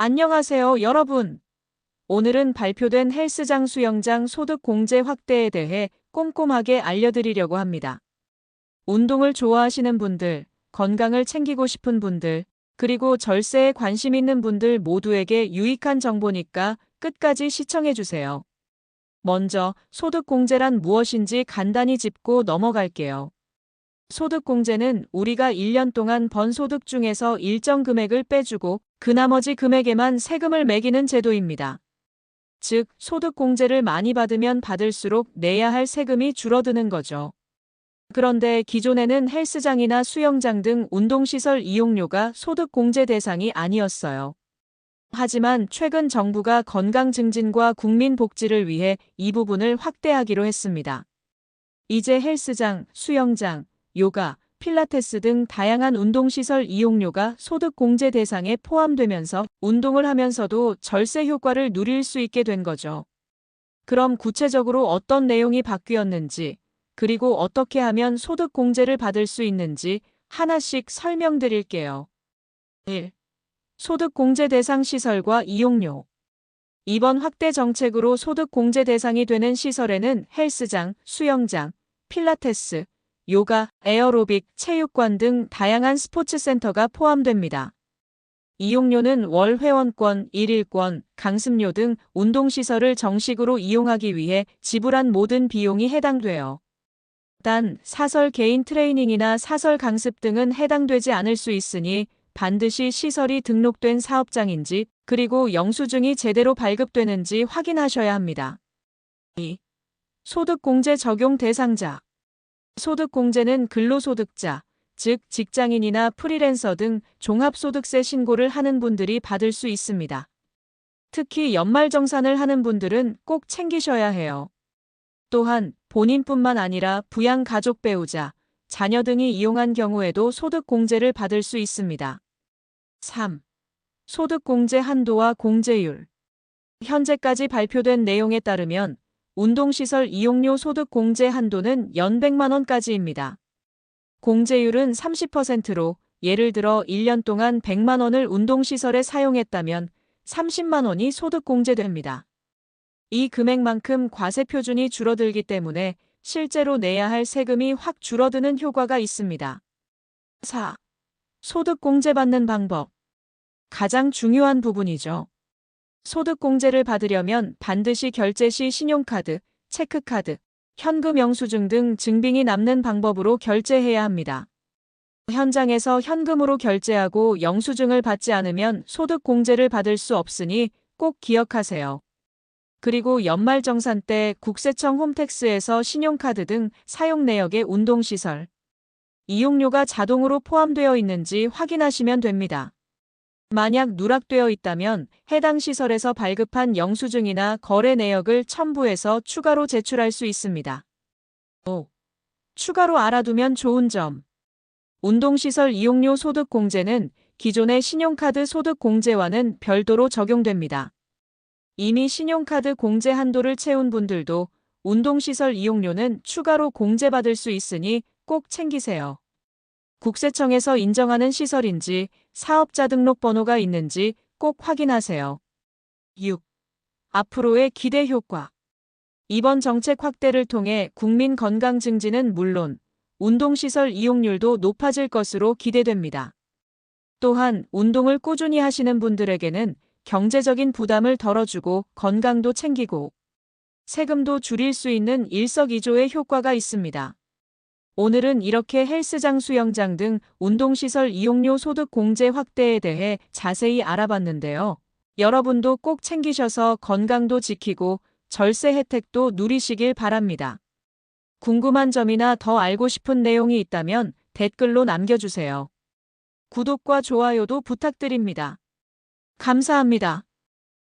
안녕하세요, 여러분. 오늘은 발표된 헬스장 수영장 소득 공제 확대에 대해 꼼꼼하게 알려드리려고 합니다. 운동을 좋아하시는 분들, 건강을 챙기고 싶은 분들, 그리고 절세에 관심 있는 분들 모두에게 유익한 정보니까 끝까지 시청해주세요. 먼저 소득 공제란 무엇인지 간단히 짚고 넘어갈게요. 소득 공제는 우리가 1년 동안 번 소득 중에서 일정 금액을 빼주고 그 나머지 금액에만 세금을 매기는 제도입니다. 즉, 소득 공제를 많이 받으면 받을수록 내야 할 세금이 줄어드는 거죠. 그런데 기존에는 헬스장이나 수영장 등 운동시설 이용료가 소득 공제 대상이 아니었어요. 하지만 최근 정부가 건강 증진과 국민 복지를 위해 이 부분을 확대하기로 했습니다. 이제 헬스장, 수영장, 요가, 필라테스 등 다양한 운동시설 이용료가 소득 공제 대상에 포함되면서 운동을 하면서도 절세 효과를 누릴 수 있게 된 거죠. 그럼 구체적으로 어떤 내용이 바뀌었는지, 그리고 어떻게 하면 소득 공제를 받을 수 있는지 하나씩 설명드릴게요. 1. 소득 공제 대상 시설과 이용료. 이번 확대 정책으로 소득 공제 대상이 되는 시설에는 헬스장, 수영장, 필라테스, 요가, 에어로빅, 체육관 등 다양한 스포츠 센터가 포함됩니다. 이용료는 월 회원권, 일일권, 강습료 등 운동시설을 정식으로 이용하기 위해 지불한 모든 비용이 해당돼요. 단, 사설 개인 트레이닝이나 사설 강습 등은 해당되지 않을 수 있으니 반드시 시설이 등록된 사업장인지 그리고 영수증이 제대로 발급되는지 확인하셔야 합니다. 2. 소득공제 적용 대상자. 소득공제는 근로소득자, 즉 직장인이나 프리랜서 등 종합소득세 신고를 하는 분들이 받을 수 있습니다. 특히 연말정산을 하는 분들은 꼭 챙기셔야 해요. 또한 본인뿐만 아니라 부양가족 배우자, 자녀 등이 이용한 경우에도 소득공제를 받을 수 있습니다. 3. 소득공제 한도와 공제율. 현재까지 발표된 내용에 따르면 운동시설 이용료 소득 공제 한도는 연 100만 원까지입니다. 공제율은 30%로 예를 들어 1년 동안 100만 원을 운동시설에 사용했다면 30만 원이 소득 공제됩니다. 이 금액만큼 과세 표준이 줄어들기 때문에 실제로 내야 할 세금이 확 줄어드는 효과가 있습니다. 4. 소득 공제받는 방법. 가장 중요한 부분이죠. 소득공제를 받으려면 반드시 결제 시 신용카드, 체크카드, 현금 영수증 등 증빙이 남는 방법으로 결제해야 합니다. 현장에서 현금으로 결제하고 영수증을 받지 않으면 소득공제를 받을 수 없으니 꼭 기억하세요. 그리고 연말정산 때 국세청 홈택스에서 신용카드 등 사용 내역의 운동시설, 이용료가 자동으로 포함되어 있는지 확인하시면 됩니다. 만약 누락되어 있다면 해당 시설에서 발급한 영수증이나 거래 내역을 첨부해서 추가로 제출할 수 있습니다. 5. 추가로 알아두면 좋은 점. 운동시설 이용료 소득 공제는 기존의 신용카드 소득 공제와는 별도로 적용됩니다. 이미 신용카드 공제 한도를 채운 분들도 운동시설 이용료는 추가로 공제받을 수 있으니 꼭 챙기세요. 국세청에서 인정하는 시설인지 사업자 등록번호가 있는지 꼭 확인하세요. 6. 앞으로의 기대 효과. 이번 정책 확대를 통해 국민 건강 증진은 물론 운동시설 이용률도 높아질 것으로 기대됩니다. 또한 운동을 꾸준히 하시는 분들에게는 경제적인 부담을 덜어주고 건강도 챙기고 세금도 줄일 수 있는 일석이조의 효과가 있습니다. 오늘은 이렇게 헬스장, 수영장 등 운동시설 이용료 소득 공제 확대에 대해 자세히 알아봤는데요. 여러분도 꼭 챙기셔서 건강도 지키고 절세 혜택도 누리시길 바랍니다. 궁금한 점이나 더 알고 싶은 내용이 있다면 댓글로 남겨주세요. 구독과 좋아요도 부탁드립니다. 감사합니다.